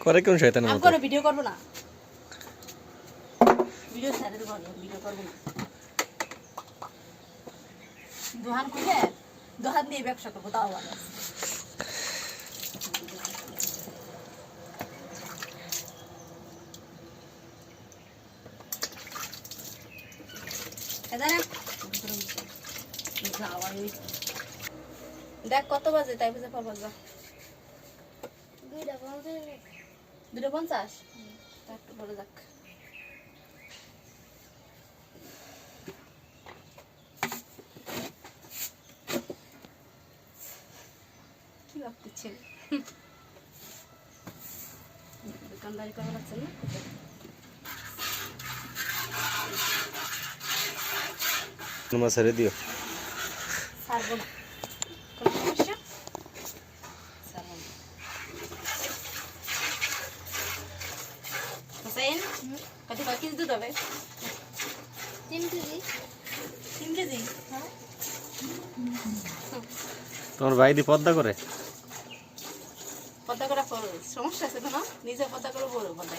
করে কোন শয়তানের আমি মতো কোনো ভিডিও করব না ভিডিও ছেড়ে দেব ভিডিও করব না দোকান খুলে দোকান দিয়ে ব্যবসা করবো তাও ভালো দেখ কত বাজে তাই বুঝে পর বাজা 2:50 একটু বলে যাক কি ভাবতেছেন দোকানদারি করা লাগছে না তোমার ছেড়ে দিও ছাড়বো না কোনো সমস্যা ছাড়বো না হোসেন কত কেজি দুধ হবে 3 কেজি 3 কেজি হ্যাঁ তোমার ভাই দি পর্দা করে পর্দা করা সমস্যা আছে তো না নিজে পর্দা করে বড় পর্দা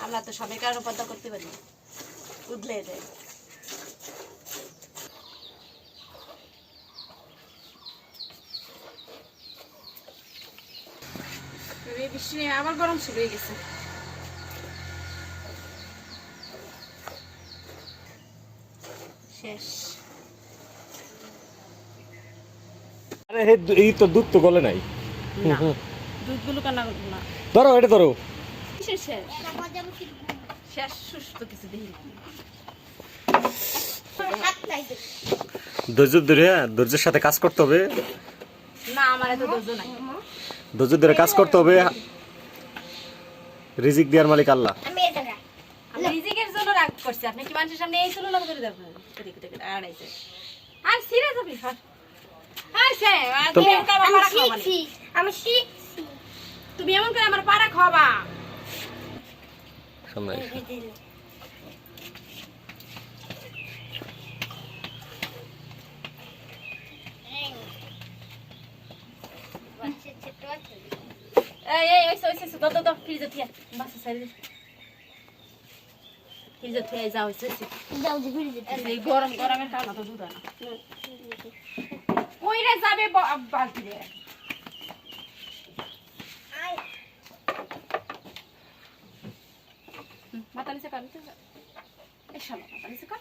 আমরা তো সবাই কারণে পর্দা করতে পারি উদলে দেয় বৃষ্টি নিয়ে আবার গরম শুরু হয়ে গেছে শেষ আরে এই তো দুধ তো গলে নাই না দুধগুলো কান্না করবো না ধরো এটা ধরো কিসের শেষ শেষ সুস্থ কিছু দেখি ধৈর্য ধরে ধৈর্যের সাথে কাজ করতে হবে না আমার এত ধৈর্য নাই ধৈর্য ধরে কাজ করতে হবে রিজিক দেওয়ার মালিক আল্লাহ আমি রিজিকের জন্য রাগ করছি আপনি কি মানুষের সামনে এই চলো লাভ করে দেবেন আড়াইছে আর সিরিয়াস আপনি তুমি এমন করে আমার পাড়া খাওয়াবা সামনে ফ্রিজে থিয়া বাসা সাইডে ফ্রিজে থিয়া যাও এই গরম গরমের কারণে তো দুধ না কইরা যাবে বালতি রে মাথা নিচে কার এই শালা মাথা নিচে কার